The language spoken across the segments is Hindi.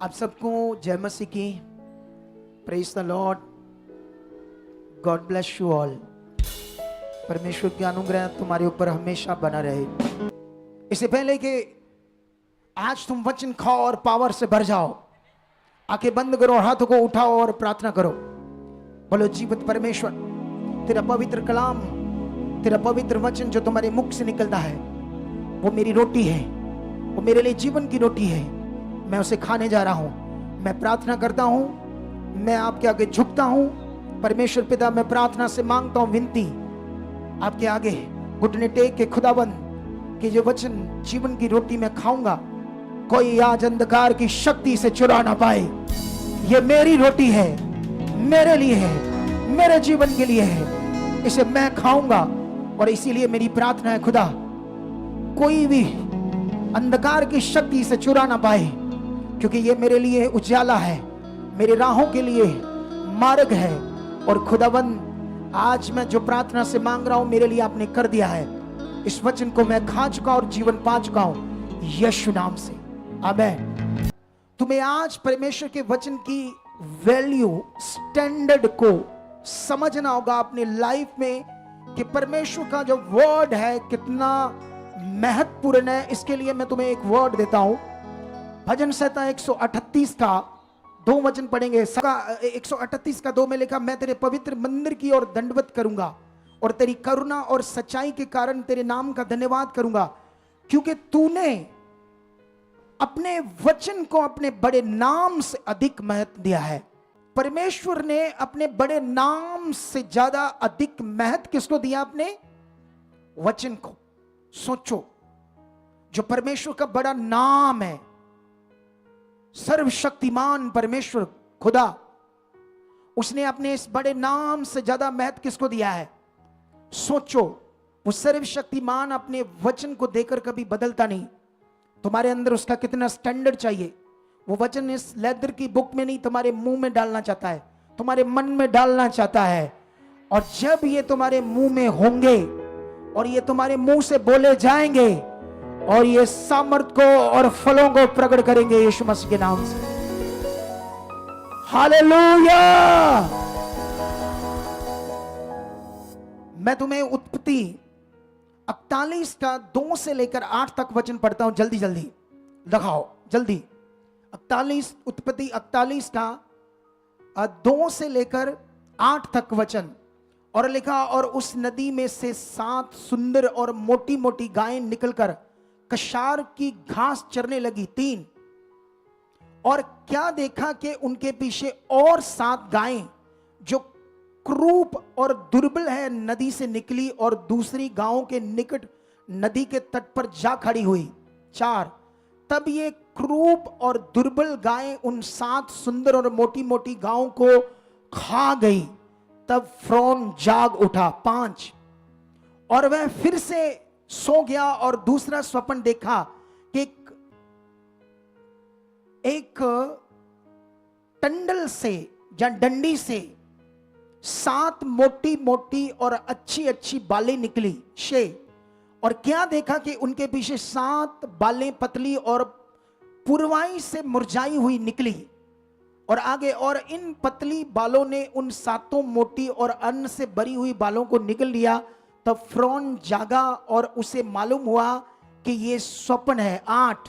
आप सबको जय मसीह की। Praise the Lord. God bless you all. परमेश्वर की अनुग्रह तुम्हारे ऊपर हमेशा बना रहे। इससे पहले कि आज तुम वचन खाओ और पावर से भर जाओ, आंखें बंद करो, हाथों को उठाओ और प्रार्थना करो। बोलो, जीवित परमेश्वर, तेरा पवित्र कलाम, तेरा पवित्र वचन जो तुम्हारे मुख से निकलता है वो मेरी रोटी है, वो मेरे लिए जीवन की रोटी है। मैं उसे खाने जा रहा हूं। मैं प्रार्थना करता हूं, मैं आपके आगे झुकता हूं। परमेश्वर पिता, मैं प्रार्थना से मांगता हूं, विनती आपके आगे घुटने टेक के खुदाबंद कि जो वचन जीवन की रोटी मैं खाऊंगा, कोई आज अंधकार की शक्ति से चुरा ना पाए। ये मेरी रोटी है, मेरे लिए है, मेरे जीवन के लिए है। इसे मैं खाऊंगा और इसीलिए मेरी प्रार्थना है, खुदा कोई भी अंधकार की शक्ति से चुरा ना पाए, क्योंकि ये मेरे लिए उजाला है, मेरे राहों के लिए मार्ग है। और खुदाबंद, आज मैं जो प्रार्थना से मांग रहा हूं मेरे लिए आपने कर दिया है। इस वचन को मैं खा चुका और जीवन पा चुका हूं, यीशु नाम से, आमीन। तुम्हें आज परमेश्वर के वचन की वैल्यू, स्टैंडर्ड को समझना होगा अपनी लाइफ में कि परमेश्वर का जो वर्ड है कितना महत्वपूर्ण है। इसके लिए मैं तुम्हें एक वर्ड देता हूं। भजन संहिता 138 का 2 वचन पढ़ेंगे। 138 का 2 में लिखा, मैं तेरे पवित्र मंदिर की ओर दंडवत करूंगा और तेरी करुणा और सच्चाई के कारण तेरे नाम का धन्यवाद करूंगा, क्योंकि तूने अपने वचन को अपने बड़े नाम से अधिक महत्व दिया है। परमेश्वर ने अपने बड़े नाम से ज्यादा अधिक महत्व किसको दिया? अपने वचन को। सोचो, जो परमेश्वर का बड़ा नाम है, सर्वशक्तिमान परमेश्वर खुदा, उसने अपने इस बड़े नाम से ज्यादा महत्व किसको दिया है? सोचो, वो सर्वशक्तिमान अपने वचन को देकर कभी बदलता नहीं। तुम्हारे अंदर उसका कितना स्टैंडर्ड चाहिए। वो वचन इस लेदर की बुक में नहीं, तुम्हारे मुंह में डालना चाहता है, तुम्हारे मन में डालना चाहता है। और जब ये तुम्हारे मुंह में होंगे और ये तुम्हारे मुंह से बोले जाएंगे और ये सामर्थ को और फलों को प्रकट करेंगे यीशु मसीह के नाम से। हालेलुया। मैं तुम्हें उत्पत्ति 41 का 2 से लेकर 8 तक वचन पढ़ता हूं। जल्दी जल्दी दिखाओ, जल्दी। 41 उत्पत्ति 41 का 2 से लेकर 8 तक वचन। और लिखा, और उस नदी में से 7 सुंदर और मोटी मोटी गायें निकलकर कशार की घास चरने लगी। 3, और क्या देखा कि उनके पीछे और 7 गायें जो क्रूप और दुर्बल है नदी से निकली और दूसरी गांवों के निकट नदी के तट पर जा खड़ी हुई। 4, तब ये क्रूप और दुर्बल गायें उन 7 सुंदर और मोटी मोटी गायों को खा गई। तब फ़िरौन जाग उठा। 5, और वह फिर से सो गया और दूसरा स्वप्न देखा कि एक टंडल से या डंडी से 7 मोटी मोटी और अच्छी अच्छी बालें निकली। 6, और क्या देखा कि उनके पीछे 7 बालें पतली और पुरवाई से मुरझाई हुई निकली। और आगे, और इन पतली बालों ने उन 7 मोटी और अन्न से भरी हुई बालों को निगल लिया। तब फ़िरौन जागा और उसे मालूम हुआ कि ये स्वप्न है। 8,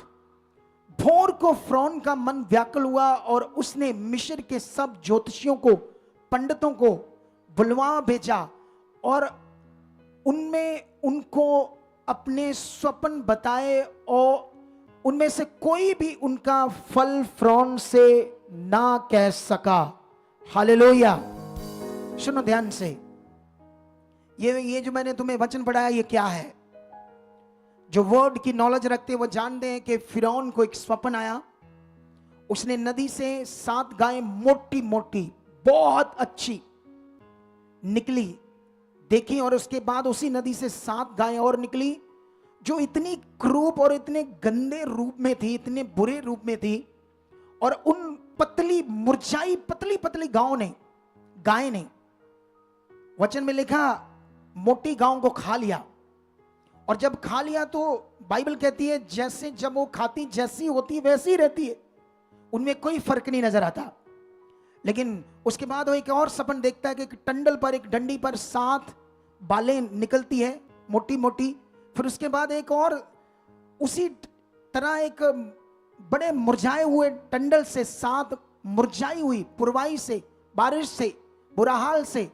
भोर को फ़िरौन का मन व्याकुल हुआ और उसने मिस्र के सब ज्योतिषियों को, पंडितों को बुलवा भेजा और उनमें उनको अपने स्वप्न बताए, और उनमें से कोई भी उनका फल फ़िरौन से ना कह सका। हालेलुया। सुनो ध्यान से, ये जो मैंने तुम्हें वचन पढ़ाया, ये क्या है? जो वर्ड की नॉलेज रखते हैं वो जानते हैं कि फ़िरौन को एक स्वप्न आया। उसने नदी से 7 गायें मोटी मोटी बहुत अच्छी निकली देखी, और उसके बाद उसी नदी से 7 गायें और निकली जो इतनी क्रूप और इतने गंदे रूप में थी, इतने बुरे रूप में थी। और उन पतली मुरझाई पतली पतली गायें ने, वचन में लिखा, मोटी गायों को खा लिया। और जब खा लिया तो बाइबल कहती है जैसे जब वो खाती जैसी होती वैसी रहती है। उनमें कोई फर्क नहीं नजर आता। लेकिन उसके बाद वो एक और सपन देखता है कि एक टंडल पर, एक डंडी पर 7 बालें निकलती है मोटी मोटी। फिर उसके बाद एक और उसी तरह एक बड़े मुरझाए हुए टंडल से 7 मुरझाई हुई, पुरवाई से, बारिश से, बुरा हाल से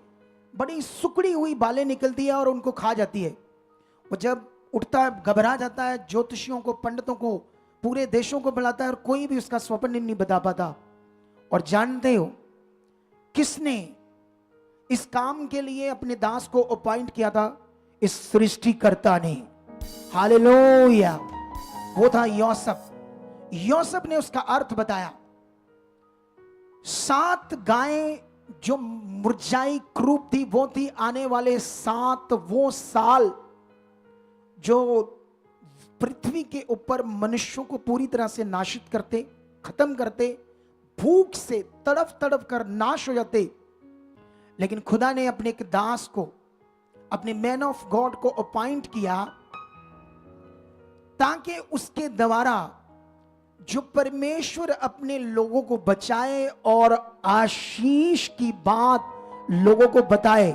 बड़ी सुकड़ी हुई बालें निकलती है और उनको खा जाती है। वो जब उठता है घबरा जाता है, ज्योतिषियों को, पंडितों को, पूरे देशों को बुलाता है और कोई भी उसका स्वप्न नहीं बता पाता। और जानते हो किसने इस काम के लिए अपने दास को अपॉइंट किया था? इस सृष्टिकर्ता ने। हालेलुया। वो था यूसुफ। यूसुफ ने उसका अर्थ बताया। 7 गायें जो मुरझाई क्रूप थी, वो थी आने वाले 7 वो साल जो पृथ्वी के ऊपर मनुष्यों को पूरी तरह से नाशित करते, खत्म करते, भूख से तड़फ तड़फ कर नाश हो जाते। लेकिन खुदा ने अपने एक दास को, अपने मैन ऑफ गॉड को अपॉइंट किया ताकि उसके द्वारा जो परमेश्वर अपने लोगों को बचाए और आशीष की बात लोगों को बताए।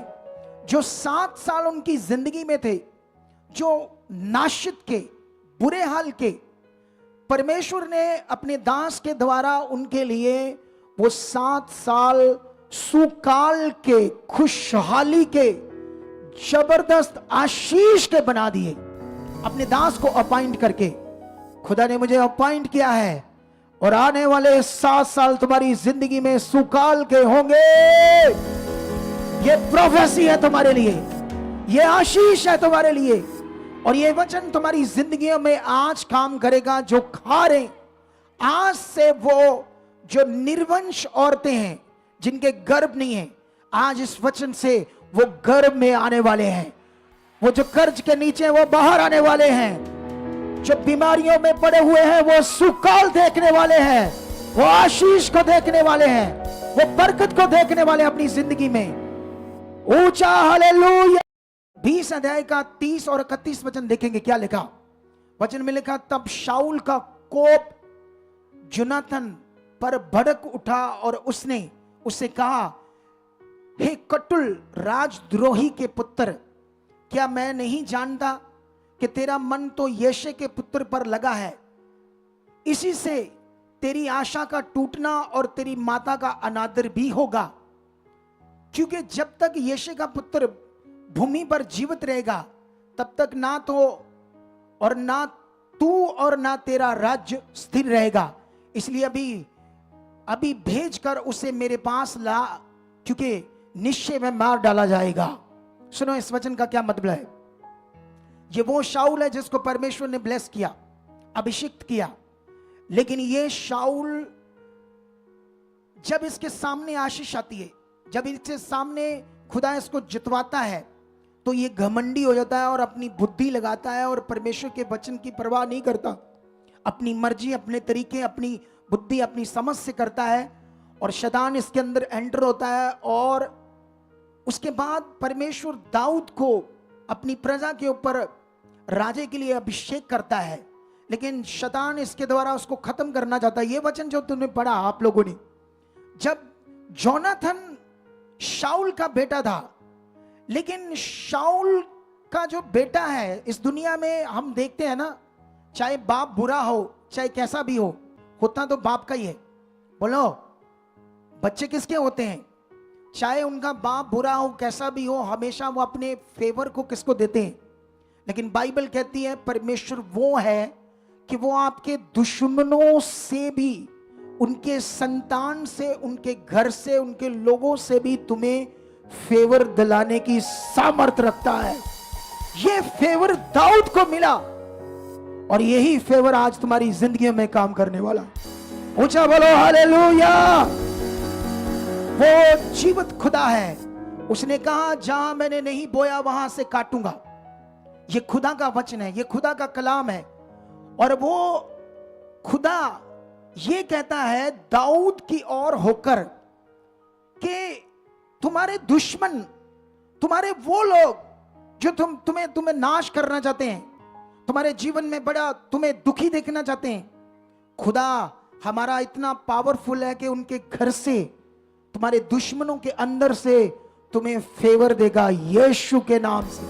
जो 7 साल उनकी जिंदगी में थे, जो नाशित के, बुरे हाल के, परमेश्वर ने अपने दास के द्वारा उनके लिए वो 7 साल सुकाल के, खुशहाली के, जबरदस्त आशीष के बना दिए अपने दास को अपॉइंट करके। खुदा ने मुझे अपॉइंट किया है और आने वाले 7 साल तुम्हारी जिंदगी में सुकाल के होंगे। ये प्रोफेसी है तुम्हारे लिए, ये आशीष है तुम्हारे लिए, और ये वचन तुम्हारी जिंदगियों में आज काम करेगा। जो खा रहे आज से, वो जो निर्वंश औरतें हैं जिनके गर्भ नहीं है, आज इस वचन से वो गर्भ में आने वाले हैं। वो जो कर्ज के नीचे वो बाहर आने वाले हैं। जो बीमारियों में पड़े हुए हैं वो सुकाल देखने वाले हैं, वो आशीष को देखने वाले हैं, वो बरकत को देखने वाले अपनी जिंदगी में। ऊंचा हालेलुया। 20 अध्याय का 30 और 31 वचन देखेंगे। क्या लिखा? वचन में लिखा, तब शाऊल का कोप जोनाथन पर भड़क उठा और उसने उससे कहा, हे कटुल राजद्रोही के पुत्र, क्या मैं नहीं जानता कि तेरा मन तो यशे के पुत्र पर लगा है? इसी से तेरी आशा का टूटना और तेरी माता का अनादर भी होगा। क्योंकि जब तक यशे का पुत्र भूमि पर जीवित रहेगा, तब तक ना तो और ना तू और ना तेरा राज्य स्थिर रहेगा। इसलिए अभी भेजकर उसे मेरे पास ला, क्योंकि निश्चय में मार डाला जाएगा। सुनो इस वचन का क्या मतलब है। ये वो शाऊल है जिसको परमेश्वर ने ब्लेस किया, अभिषिक्त किया। लेकिन ये शाऊल, जब इसके सामने आशीष आती है, जब इसके सामने खुदा इसको जितवाता है, तो ये घमंडी हो जाता है और अपनी बुद्धि लगाता है और परमेश्वर के वचन की परवाह नहीं करता। अपनी मर्जी, अपने तरीके, अपनी बुद्धि, अपनी समझ से करता है और शैतान इसके अंदर एंटर होता है। और उसके बाद परमेश्वर दाऊद को अपनी प्रजा के ऊपर राजे के लिए अभिषेक करता है, लेकिन शैतान इसके द्वारा उसको खत्म करना चाहता है। ये वचन जो तुमने पढ़ा आप लोगों ने, जब जोनाथन शाऊल का बेटा था, लेकिन शाऊल का जो बेटा है, इस दुनिया में हम देखते हैं ना, चाहे बाप बुरा हो, चाहे कैसा भी हो, होता तो बाप का ही है। बोलो, बच्चे किसके होते हैं? चाहे उनका बाप बुरा हो, कैसा भी हो, हमेशा वो अपने फेवर को किसको देते हैं? लेकिन बाइबल कहती है परमेश्वर वो है कि वो आपके दुश्मनों से भी, उनके संतान से, उनके घर से, उनके लोगों से भी तुम्हें फेवर दिलाने की सामर्थ्य रखता है। ये फेवर दाऊद को मिला और यही फेवर आज तुम्हारी जिंदगी में काम करने वाला। ऊंचा बोलो हालेलुया। वो जीवित खुदा है। उसने कहा, जहां मैंने नहीं बोया वहां से काटूंगा। ये खुदा का वचन है, ये खुदा का कलाम है। और वो खुदा ये कहता है दाऊद की ओर होकर कि तुम्हारे दुश्मन, तुम्हारे वो लोग जो तुम्हें नाश करना चाहते हैं, तुम्हारे जीवन में बड़ा तुम्हें दुखी देखना चाहते हैं, खुदा हमारा इतना पावरफुल है कि उनके घर से, तुम्हारे दुश्मनों के अंदर से तुम्हें फेवर देगा यीशु के नाम से।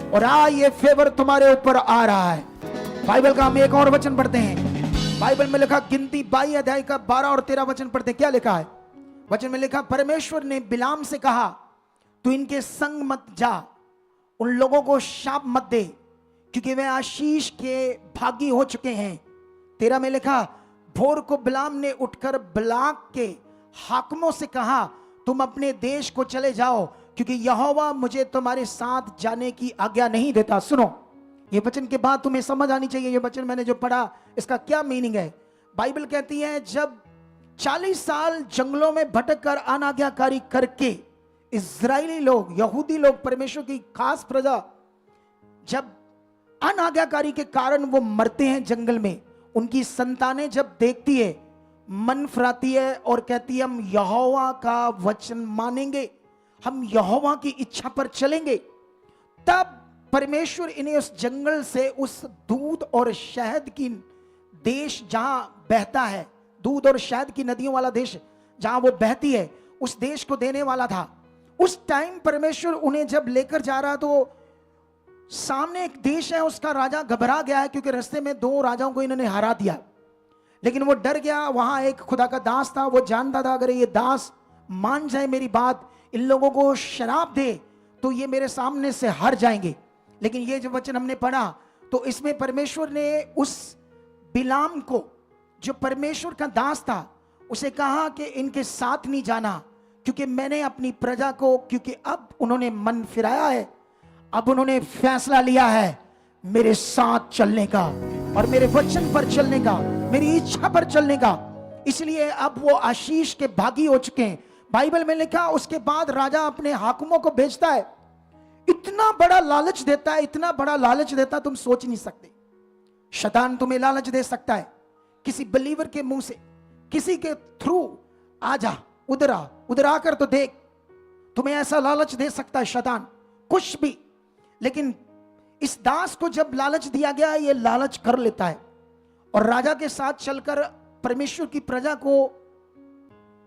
और ये फेवर तुम्हारे ऊपर आ रहा है। बाइबल का हम एक और वचन पढ़ते हैं। बाइबल में लिखा, गिनती 22 अध्याय का 12 और 13 वचन पढ़ते हैं। क्या लिखा है वचन में? लिखा, परमेश्वर ने बिलाम से कहा, तू इनके संग मत जा, उन लोगों को शाप मत दे, क्योंकि वे आशीष के भागी हो चुके हैं। 13 में लिखा, भोर को बिलाम ने उठकर बलाक के हाकिमों से कहा, तुम अपने देश को चले जाओ, क्योंकि यहोवा मुझे तुम्हारे साथ जाने की आज्ञा नहीं देता। सुनो, ये वचन के बाद तुम्हें समझ आनी चाहिए ये वचन मैंने जो पढ़ा इसका क्या मीनिंग है। बाइबल कहती है, जब 40 साल जंगलों में भटक कर अनाज्ञाकारी करके इजरायली लोग, यहूदी लोग, परमेश्वर की खास प्रजा, जब अनाज्ञाकारी के कारण वो मरते हैं जंगल में, उनकी संतानें जब देखती है, मन फराती है और कहती है, हम यहोवा का वचन मानेंगे, हम यहोवा की इच्छा पर चलेंगे। तब परमेश्वर इन्हें उस जंगल से, उस दूध और शहद की देश जहां बहता है, दूध और शहद की नदियों वाला देश जहां वो बहती है, उस देश को देने वाला था। उस टाइम परमेश्वर उन्हें जब लेकर जा रहा, तो सामने एक देश है, उसका राजा घबरा गया है, क्योंकि रास्ते में 2 राजाओं को इन्होंने हरा दिया। लेकिन वो डर गया। वहां एक खुदा का दास था, वो जानता था अगर ये दास मान जाए मेरी बात, इन लोगों को शराब दे, तो ये मेरे सामने से हार जाएंगे। लेकिन ये जो वचन हमने पढ़ा, तो इसमें परमेश्वर ने उस बिलाम को, जो परमेश्वर का दास था, उसे कहा कि इनके साथ नहीं जाना, क्योंकि मैंने अपनी प्रजा को, क्योंकि अब उन्होंने मन फिराया है, अब उन्होंने फैसला लिया है मेरे साथ चलने का और मेरे वचन पर चलने का, मेरी इच्छा पर चलने का, इसलिए अब वो आशीष के भागी हो चुके हैं। बाइबल में लिखा, उसके बाद राजा अपने हाकिमों को भेजता है, इतना बड़ा लालच देता है, इतना बड़ा लालच देता, तुम सोच नहीं सकते। शैतान तुम्हें लालच दे सकता है, किसी बिलीवर के मुंह से, किसी के थ्रू, आजा, उधर आकर तो देख, तुम्हें ऐसा लालच दे सकता है शैतान, कुछ भी। लेकिन इस दास को जब लालच दिया गया, ये लालच कर लेता है और राजा के साथ चलकर परमेश्वर की प्रजा को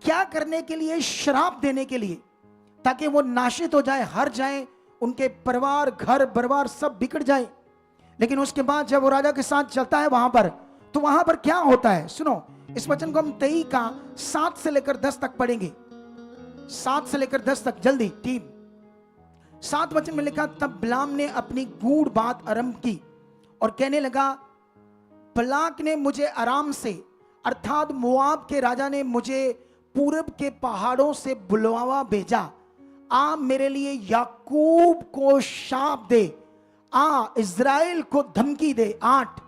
क्या करने के लिए? श्राप देने के लिए, ताकि वो नाशित हो जाए, हार जाए, उनके परिवार, घर परिवार सब बिगड़ जाए। लेकिन उसके बाद जब वो राजा के साथ चलता है वहां पर, तो वहां पर क्या होता है? सुनो, इस वचन को हम 23 का 7 से लेकर 10 तक पढ़ेंगे। 7 से लेकर 10 तक, जल्दी टीम। 7 वचन में लिखा, तब बिलाम ने अपनी गूढ़ बात आरंभ की और कहने लगा, बलाक ने मुझे आराम से, अर्थात मोआब के राजा ने मुझे पूरब के पहाड़ों से बुलवावा भेजा, आ मेरे लिए याकूब को शाप दे, आ इज़राइल को धमकी दे। 8,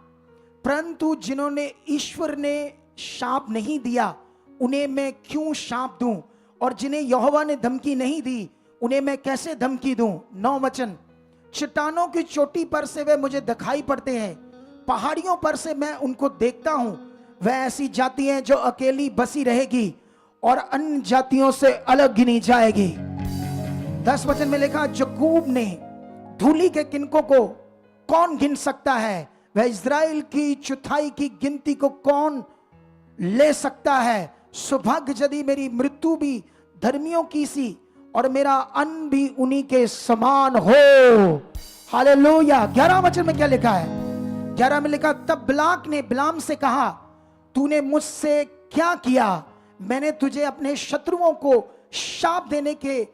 परंतु जिन्होंने ईश्वर ने शाप नहीं दिया, उन्हें मैं क्यों शाप दूं? और जिन्हें यहोवा ने धमकी नहीं दी, उन्हें मैं कैसे धमकी दूं? 9 वचन, चट्टानों की चोटी पर से वे मुझे दिखाई पड़ते हैं, पहाड़ियों पर से मैं उनको देखता हूं। वह ऐसी जाति है जो अकेली बसी रहेगी और अन्य जातियों से अलग गिनी जाएगी। 10 वचन में लिखा, याकूब ने धूली के किनकों को कौन गिन सकता है? वह इज़राइल की चौथाई की गिनती को कौन ले सकता है? सौभाग्य यदि मेरी मृत्यु भी धर्मियों की सी और मेरा अन्न भी उन्हीं के समान हो। हालेलुया। 11 वचन में क्या लिखा है? 11 में लिखा, तब बलाक ने बिलाम से कहा, तूने मुझसे क्या किया? मैंने तुझे अपने शत्रुओं को शाप देने के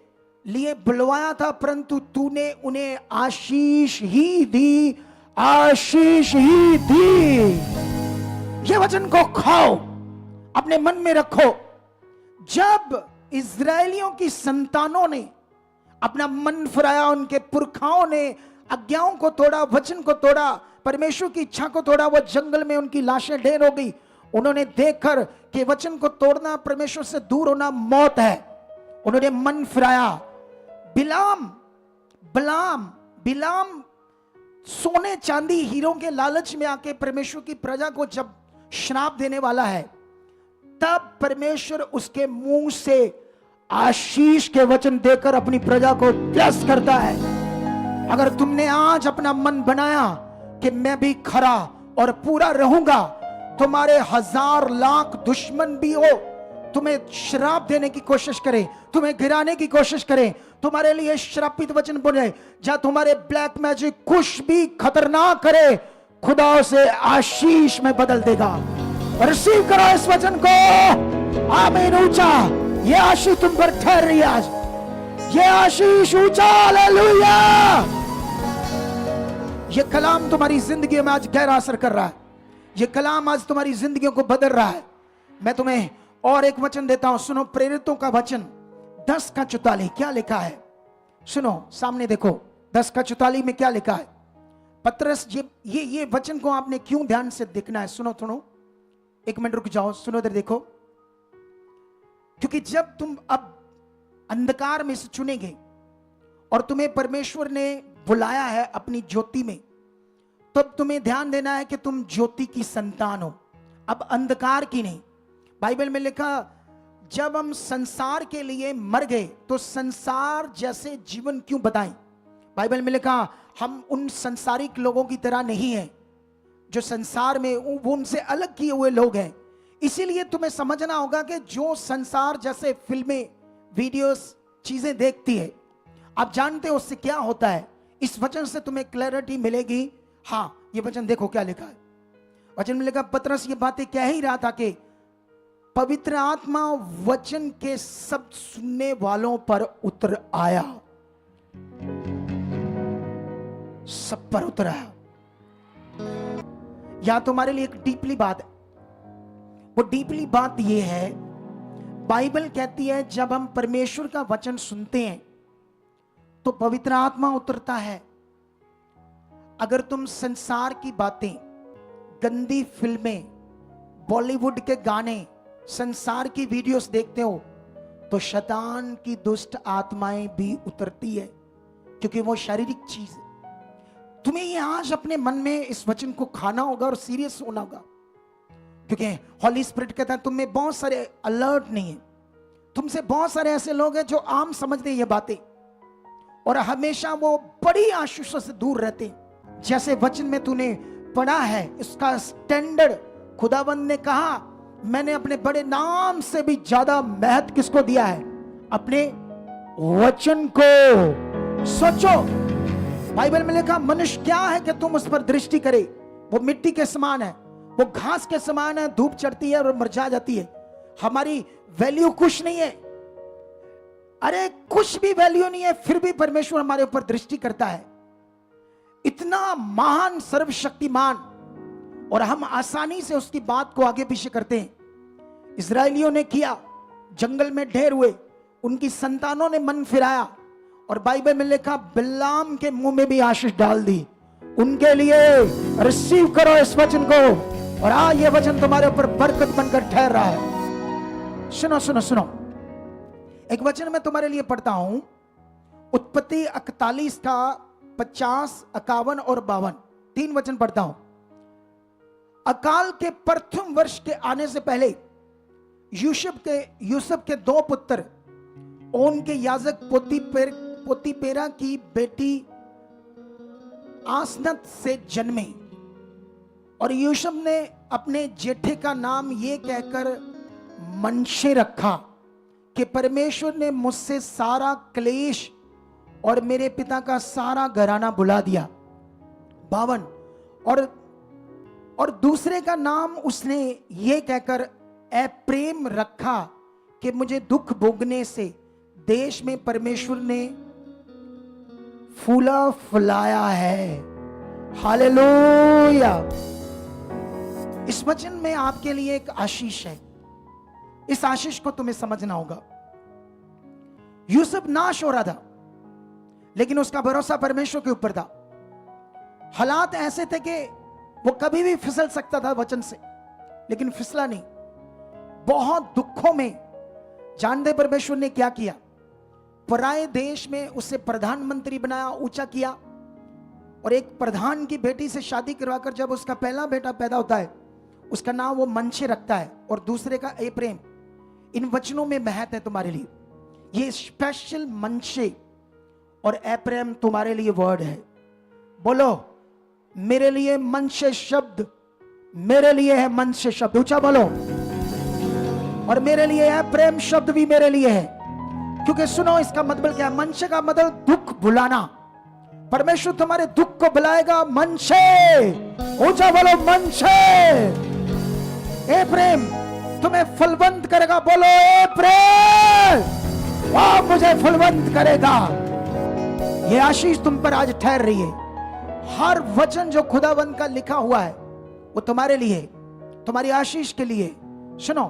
लिए बुलवाया था, परंतु तूने उन्हें आशीष ही दी, आशीष ही दी। ये वचन को खाओ, अपने मन में रखो। जब इज़राइलियों की संतानों ने अपना मन फिराया, उनके पुरखाओं ने आज्ञाओं को तोड़ा, वचन को तोड़ा, परमेश्वर की इच्छा को तोड़ा, वो जंगल में उनकी लाशें ढेर हो गई। उन्होंने देखकर कि वचन को तोड़ना, परमेश्वर से दूर होना मौत है, उन्होंने मन फिराया। बिलाम सोने चांदी हीरों के लालच में आके परमेश्वर की प्रजा को जब श्राप देने वाला है, तब परमेश्वर उसके मुंह से आशीष के वचन देकर अपनी प्रजा को ब्लेस करता है। अगर तुमने आज अपना मन बनाया कि मैं भी खरा और पूरा रहूंगा, तुम्हारे 1000 लाख दुश्मन भी हो, तुम्हें श्राप देने की कोशिश करे, तुम्हें गिराने की कोशिश करे, तुम्हारे लिए श्रापित वचन बोले, जहां तुम्हारे ब्लैक मैजिक कुछ भी खतरनाक करे, खुदा उसे आशीष में बदल देगा। रिसीव करो इस वचन को। आमीन। ऊंचा ये आशीष तुम पर ठहर रही है आज, ये आशीष ऊंचा। हालेलुया। ये कलाम तुम्हारी जिंदगी में आज गहरा असर कर रहा है, ये कलाम आज तुम्हारी जिंदगियों को बदल रहा है। मैं तुम्हें और एक वचन देता हूं, सुनो। प्रेरितों का वचन 10:44 क्या लिखा है? सुनो, सामने देखो, 10:44 में क्या लिखा है? पतरस, ये वचन को आपने क्यों ध्यान से देखना है? सुनो, एक मिनट रुक जाओ, सुनो इधर देखो। क्योंकि जब तुम अब अंधकार में से चुनेंगे और तुम्हें परमेश्वर ने बुलाया है अपनी ज्योति में, तब तुम्हें ध्यान देना है कि तुम ज्योति की संतान हो, अब अंधकार की नहीं। बाइबल में लिखा, जब हम संसार के लिए मर गए तो संसार जैसे जीवन क्यों बताएं? बाइबल में लिखा, हम उन संसारिक लोगों की तरह नहीं हैं जो संसार में, वो उनसे अलग किए हुए लोग हैं। इसीलिए तुम्हें समझना होगा कि जो संसार जैसे फिल्में, वीडियोस, चीजें देखती है, आप जानते हो उससे क्या होता है। इस वचन से तुम्हें क्लैरिटी मिलेगी। हाँ, ये वचन देखो क्या लिखा है। वचन में लिखा, पतरस ये बातें कह ही रहा था कि पवित्र आत्मा वचन के शब्द सुनने वालों पर उतर आया, सब पर उतर आया। या तुम्हारे लिए एक डीपली बात है, वो डीपली बात ये है, बाइबल कहती है जब हम परमेश्वर का वचन सुनते हैं तो पवित्र आत्मा उतरता है। अगर तुम संसार की बातें, गंदी फिल्में, बॉलीवुड के गाने, संसार की वीडियोस देखते हो तो शैतान की दुष्ट आत्माएं भी उतरती है, क्योंकि वो शारीरिक चीज है। तुम्हें ये आज अपने मन में इस वचन को खाना होगा और सीरियस होना होगा, क्योंकि हॉली स्पिरिट कहता है तुम में बहुत सारे अलर्ट नहीं है, तुमसे बहुत सारे ऐसे लोग हैं जो आम समझते हैं ये बातें और हमेशा वो बड़ी आशीषों से दूर रहते हैं। जैसे वचन में तूने पढ़ा है, इसका स्टैंडर्ड खुदावंद ने कहा, मैंने अपने बड़े नाम से भी ज्यादा महत्व किसको दिया है? अपने वचन को। सोचो, बाइबल में लिखा, मनुष्य क्या है कि तुम उस पर दृष्टि करे? वो मिट्टी के समान है, वो घास के समान है, धूप चढ़ती है और मुरझा जाती है। हमारी वैल्यू कुछ नहीं है, अरे कुछ भी वैल्यू नहीं है, फिर भी परमेश्वर हमारे ऊपर दृष्टि करता है। इतना महान, सर्वशक्तिमान, और हम आसानी से उसकी बात को आगे पीछे करते हैं। इजरायलियों ने किया, जंगल में ढेर हुए, उनकी संतानों ने मन फिराया और बाइबल में लिखा, बिलाम के मुंह में भी आशीष डाल दी उनके लिए। रिसीव करो इस वचन को और ये वचन तुम्हारे ऊपर बरकत बनकर ठहर रहा है। सुनो सुनो सुनो, एक वचन मैं तुम्हारे लिए पढ़ता हूं, उत्पत्ति 41 का 50, 51 और 52, 3 वचन पढ़ता हूं। अकाल के प्रथम वर्ष के आने से पहले यूसुफ के 2 पुत्र, ओन के याजक पोतीपेरा की बेटी आसनत से जन्मे, और यूसुफ ने अपने जेठे का नाम ये कहकर मनशे रखा कि परमेश्वर ने मुझसे सारा क्लेश और मेरे पिता का सारा घराना बुला दिया। 52, और दूसरे का नाम उसने ये कहकर एप्रेम रखा कि मुझे दुख भोगने से देश में परमेश्वर ने फूला फुलाया है। हालेलुया। इस वचन में आपके लिए एक आशीष है, इस आशीष को तुम्हें समझना होगा। यूसुफ नाश हो रहा था, लेकिन उसका भरोसा परमेश्वर के ऊपर था। हालात ऐसे थे कि वो कभी भी फिसल सकता था वचन से, लेकिन फिसला नहीं। बहुत दुखों में जानते परमेश्वर ने क्या किया? पराए देश में उसे प्रधानमंत्री बनाया, ऊंचा किया, और एक प्रधान की बेटी से शादी करवाकर जब उसका पहला बेटा पैदा होता है, उसका नाम वो मनशे रखता है, और दूसरे का एप्रेम। इन वचनों में महत्व है तुम्हारे लिए। ये स्पेशल मनशे और एप्रेम तुम्हारे लिए वर्ड है। बोलो, मेरे लिए मनशे शब्द मेरे लिए है मन से शब्द, ऊंचा बोलो। और मेरे लिए है प्रेम शब्द भी मेरे लिए है। क्योंकि सुनो, इसका मतलब क्या है? मन से का मतलब दुख भुलाना। परमेश्वर तुम्हारे दुख को भुलाएगा मन से। ऊंचा बोलो, मन से। ए प्रेम तुम्हें फलवंत करेगा। बोलो, ए प्रेम वाह मुझे फलवंत करेगा। ये आशीष तुम पर आज ठहर रही है। हर वचन जो खुदावंत का लिखा हुआ है वो तुम्हारे लिए, तुम्हारी आशीष के लिए। सुनो,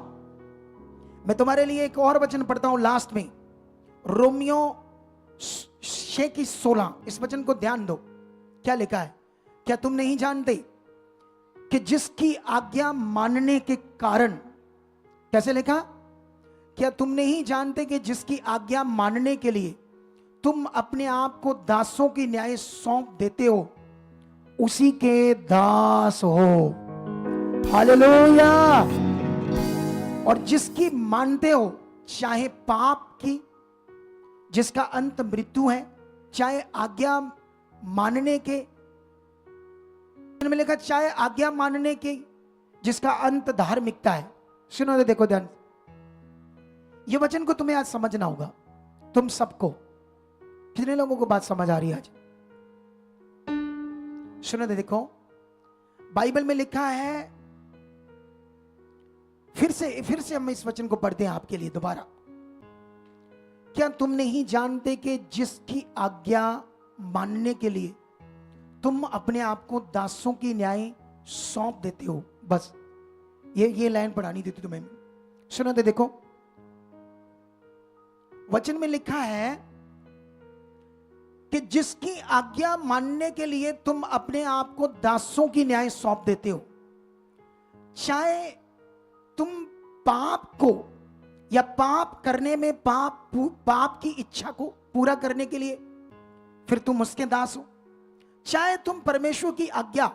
मैं तुम्हारे लिए एक और वचन पढ़ता हूं लास्ट में, रोमियो 6:16। इस वचन को ध्यान दो, क्या लिखा है? क्या तुम नहीं जानते कि जिसकी आज्ञा मानने के कारण, कैसे लिखा? क्या तुम नहीं जानते कि जिसकी आज्ञा मानने के लिए तुम अपने आप को दासों की न्याय सौंप देते हो, उसी के दास हो। हालेलुया। और जिसकी मानते हो, चाहे पाप की जिसका अंत मृत्यु है, चाहे आज्ञा मानने के में लिखा, चाहे आज्ञा मानने के जिसका अंत धार्मिकता है। सुनो तो, देखो ध्यान, ये वचन को तुम्हें आज समझना होगा, तुम सबको। कितने लोगों को बात समझ आ रही है आज? सुनो तो, देखो बाइबल में लिखा है, फिर से हम इस वचन को पढ़ते हैं आपके लिए दोबारा। क्या तुम नहीं जानते कि जिसकी आज्ञा मानने के लिए तुम अपने आप को दासों की न्याय सौंप देते हो? बस ये लाइन पढ़ानी थी तुम्हें। सुनो तो, देखो वचन में लिखा है कि जिसकी आज्ञा मानने के लिए तुम अपने आप को दासों की न्याय सौंप देते हो, चाहे तुम पाप को या पाप करने में पाप की इच्छा को पूरा करने के लिए फिर तुम उसके दास हो, चाहे तुम परमेश्वर की आज्ञा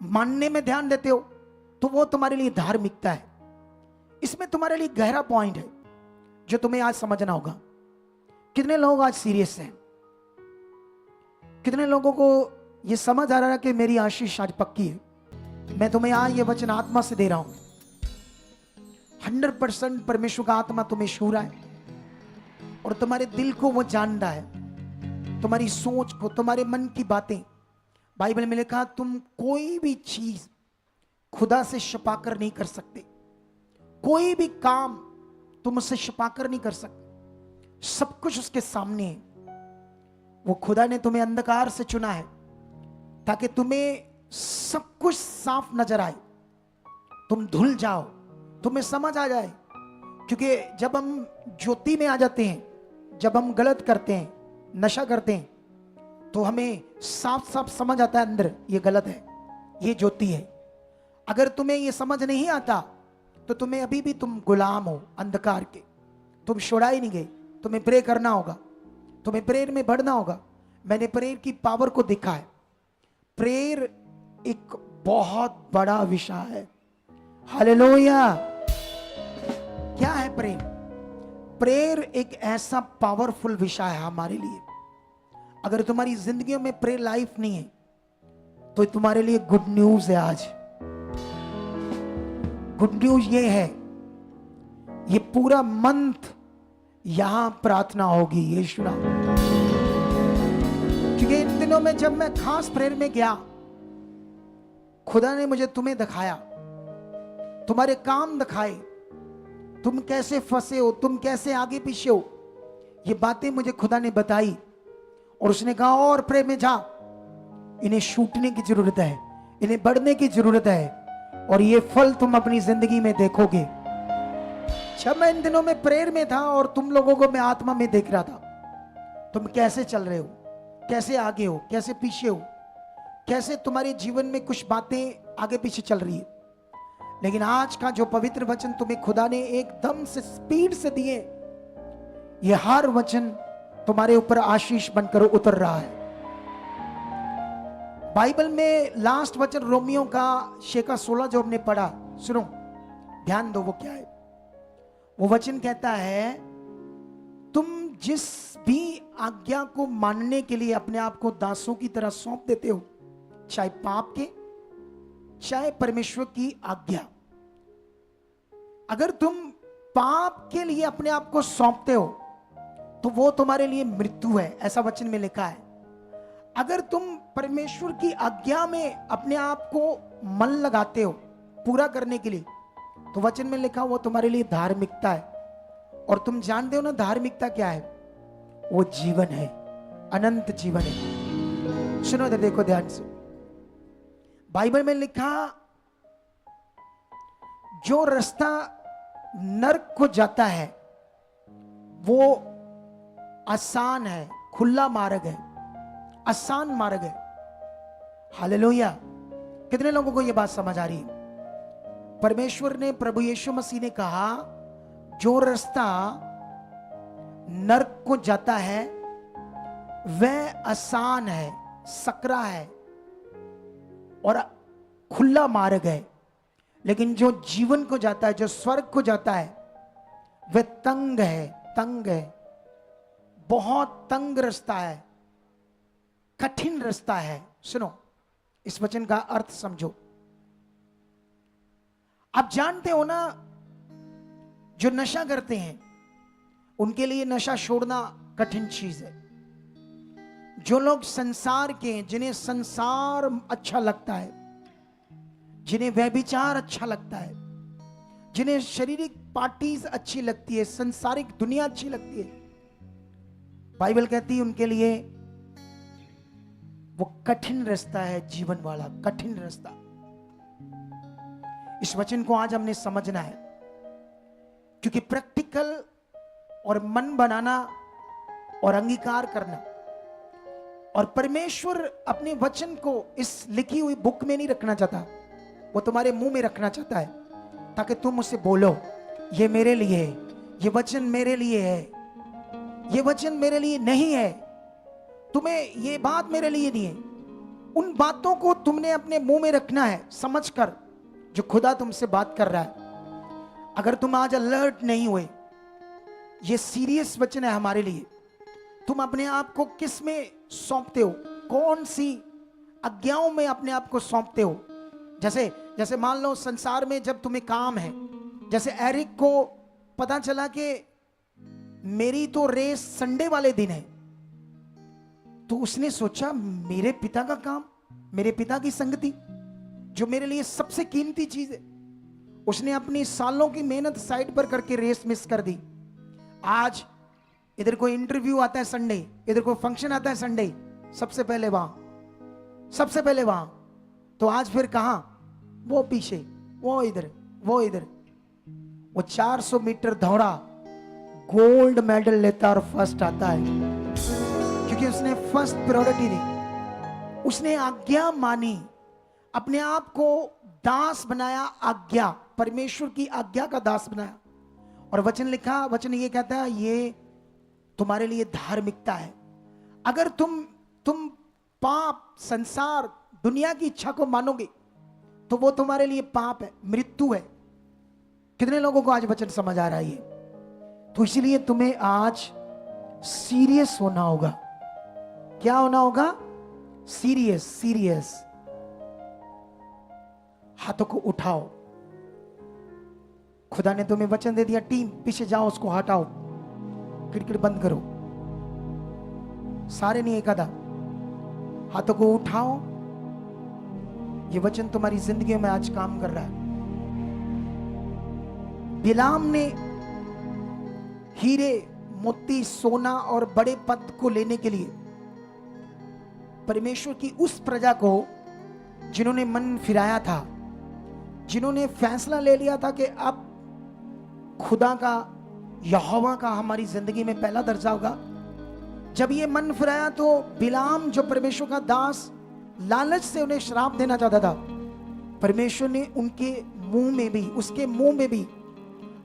मानने में ध्यान देते हो, तो वो तुम्हारे लिए धार्मिकता है। इसमें तुम्हारे लिए गहरा पॉइंट है जो तुम्हें आज समझना होगा। कितने लोग आज सीरियस हैं? कितने लोगों को ये समझ आ रहा है कि मेरी आशीष आज पक्की है? मैं तुम्हें आज ये वचन आत्मा से दे रहा हूं। 100% परमेश्वर का आत्मा तुम्हें छू रहा है और तुम्हारे दिल को वो जान रहा है, तुम्हारी सोच को, तुम्हारे मन की बातें। बाइबल में लिखा, तुम कोई भी चीज खुदा से छिपाकर नहीं कर सकते। कोई भी काम तुम उससे छिपाकर नहीं कर सकते। सब कुछ उसके सामने है। वो खुदा ने तुम्हें अंधकार से चुना है ताकि तुम्हें सब कुछ साफ नजर आए, तुम धुल जाओ, तुम्हें समझ आ जाए। क्योंकि जब हम ज्योति में आ जाते हैं, जब हम गलत करते हैं, नशा करते हैं, तो हमें साफ साफ समझ आता है अंदर ये गलत है, ये ज्योति है। अगर तुम्हें ये समझ नहीं आता तो तुम्हें अभी भी तुम गुलाम हो अंधकार के, तुम छुड़ाए नहीं गए। तुम्हें प्रे करना होगा, तुम्हें प्रेयर में बढ़ना होगा। मैंने प्रेयर की पावर को देखा है। प्रेयर एक बहुत बड़ा विषय है। हालेलुया। क्या है प्रेयर? प्रेयर एक ऐसा पावरफुल विषय है हमारे लिए। अगर तुम्हारी जिंदगी में प्रेयर लाइफ नहीं है तो तुम्हारे लिए गुड न्यूज है आज। गुड न्यूज ये है, ये पूरा मंथ यहां प्रार्थना होगी यीशु नाम। क्योंकि इन दिनों में जब मैं खास प्रेयर में गया, खुदा ने मुझे तुम्हें दिखाया, तुम्हारे काम दिखाए, तुम कैसे फंसे हो, तुम कैसे आगे पीछे हो, ये बातें मुझे खुदा ने बताई। और उसने कहा और प्रेयर में जा, इन्हें छूटने की जरूरत है, इन्हें बढ़ने की जरूरत है, और ये फल तुम अपनी जिंदगी में देखोगे। जब मैं इन दिनों में प्रेयर में था और तुम लोगों को मैं आत्मा में देख रहा था, तुम कैसे चल रहे हो, कैसे आगे हो, कैसे पीछे हो, कैसे तुम्हारे जीवन में कुछ बातें आगे पीछे चल रही है। लेकिन आज का जो पवित्र वचन तुम्हें खुदा ने एकदम से स्पीड से दिए, ये हर वचन तुम्हारे ऊपर आशीष बनकर उतर रहा है। बाइबल में लास्ट वचन रोमियो का 6:16 जो हमने पढ़ा, सुनो ध्यान दो, वो क्या है? वो वचन कहता है, तुम जिस भी आज्ञा को मानने के लिए अपने आप को दासों की तरह सौंप देते हो, चाहे पाप के चाहे परमेश्वर की आज्ञा। अगर तुम पाप के लिए अपने आप को सौंपते हो तो वो तुम्हारे लिए मृत्यु है, ऐसा वचन में लिखा है। अगर तुम परमेश्वर की आज्ञा में अपने आप को मन लगाते हो पूरा करने के लिए, तो वचन में लिखा वो तुम्हारे लिए धार्मिकता है। और तुम जानते हो ना धार्मिकता क्या है? वो जीवन है, अनंत जीवन है। सुनो इधर देखो ध्यान से, बाइबल में लिखा जो रास्ता नरक को जाता है वो आसान है, खुला मार्ग है, आसान मार्ग है। हालेलुया। कितने लोगों को यह बात समझ आ रही है? परमेश्वर ने, प्रभु यीशु मसीह ने कहा जो रास्ता नरक को जाता है वह आसान है, सकरा है और खुला मार्ग है, लेकिन जो जीवन को जाता है, जो स्वर्ग को जाता है, वह तंग है, तंग है, बहुत तंग रास्ता है, कठिन रास्ता है। सुनो, इस वचन का अर्थ समझो। आप जानते हो ना, जो नशा करते हैं उनके लिए नशा छोड़ना कठिन चीज है। जो लोग संसार के हैं, जिन्हें संसार अच्छा लगता है, जिन्हें व्यभिचार अच्छा लगता है, जिन्हें शारीरिक पार्टीज अच्छी लगती है, संसारिक दुनिया अच्छी लगती है, बाइबल कहती है उनके लिए वो कठिन रास्ता है, जीवन वाला कठिन रास्ता। इस वचन को आज हमने समझना है, क्योंकि प्रैक्टिकल और मन बनाना और अंगीकार करना, और परमेश्वर अपने वचन को इस लिखी हुई बुक में नहीं रखना चाहता, वो तुम्हारे मुंह में रखना चाहता है, ताकि तुम उसे बोलो ये मेरे लिए है, ये वचन मेरे लिए है, ये वचन मेरे लिए नहीं है, तुम्हें ये बात मेरे लिए नहीं है। उन बातों को तुमने अपने मुंह में रखना है, समझकर जो खुदा तुमसे बात कर रहा है। अगर तुम आज अलर्ट नहीं हुए, ये सीरियस वचन है हमारे लिए। तुम अपने आप को किस में सौंपते हो? कौन सी आज्ञाओं में अपने आप को सौंपते हो? जैसे जैसे मान लो संसार में जब तुम्हें काम है, जैसे एरिक को पता चला कि मेरी तो रेस संडे वाले दिन है, तो उसने सोचा मेरे पिता का काम, मेरे पिता की संगति जो मेरे लिए सबसे कीमती चीज है, उसने अपनी सालों की मेहनत साइड पर करके रेस मिस कर दी। आज इधर कोई इंटरव्यू आता है संडे, इधर कोई फंक्शन आता है संडे, सबसे पहले वहां, सबसे पहले वहां। तो आज फिर कहां? वो पीछे, वो इधर, वो इधर। वो 400 मीटर दौड़ा, गोल्ड मेडल लेता और फर्स्ट आता है, क्योंकि उसने फर्स्ट प्रायोरिटी दी। उसने आज्ञा मानी, अपने आप को दास बनाया, आज्ञा, परमेश्वर की आज्ञा का दास बनाया। और वचन लिखा, वचन ये कहता है ये तुम्हारे लिए धार्मिकता है। अगर तुम पाप, संसार, दुनिया की इच्छा को मानोगे तो वो तुम्हारे लिए पाप है, मृत्यु है। कितने लोगों को आज वचन समझ आ रहा है? तो इसीलिए तुम्हें आज सीरियस होना होगा। क्या होना होगा? Serious, serious. हाथों को उठाओ। खुदा ने तुम्हें वचन दे दिया, टीम पीछे जाओ, उसको हटाओ, खिड़की बंद करो। सारे नहीं, एक आधा। हाथों को उठाओ। ये वचन तुम्हारी जिंदगी में आज काम कर रहा है। बिलाम ने हीरे, मोती, सोना और बड़े पद को लेने के लिए परमेश्वर की उस प्रजा को, जिन्होंने मन फिराया था, जिन्होंने फैसला ले लिया था कि अब खुदा का, यहोवा का हमारी जिंदगी में पहला दर्जा होगा, जब ये मन फिराया तो बिलाम जो परमेश्वर का दास, लालच से उन्हें श्राप देना चाहता था, परमेश्वर ने उनके मुंह में भी, उसके मुंह में भी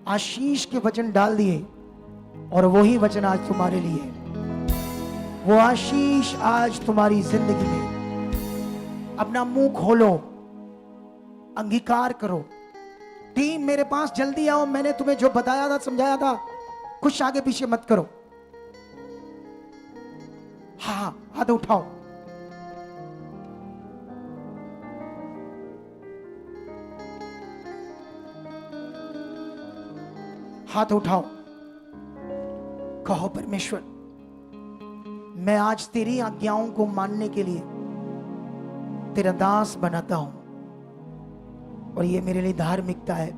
आशीष के वचन डाल दिए। और वही वचन आज तुम्हारे लिए, वो आशीष आज तुम्हारी जिंदगी में। अपना मुंह खोलो, अंगीकार करो। टीम मेरे पास जल्दी आओ, मैंने तुम्हें जो बताया था, समझाया था, कुछ आगे पीछे मत करो। हाँ, हाथ उठाओ। हाथ उठाओ, कहो परमेश्वर मैं आज तेरी आज्ञाओं को मानने के लिए तेरा दास बनाता हूं, और ये मेरे लिए धार्मिकता है,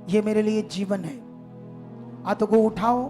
ये मेरे लिए जीवन है। हाथों को उठाओ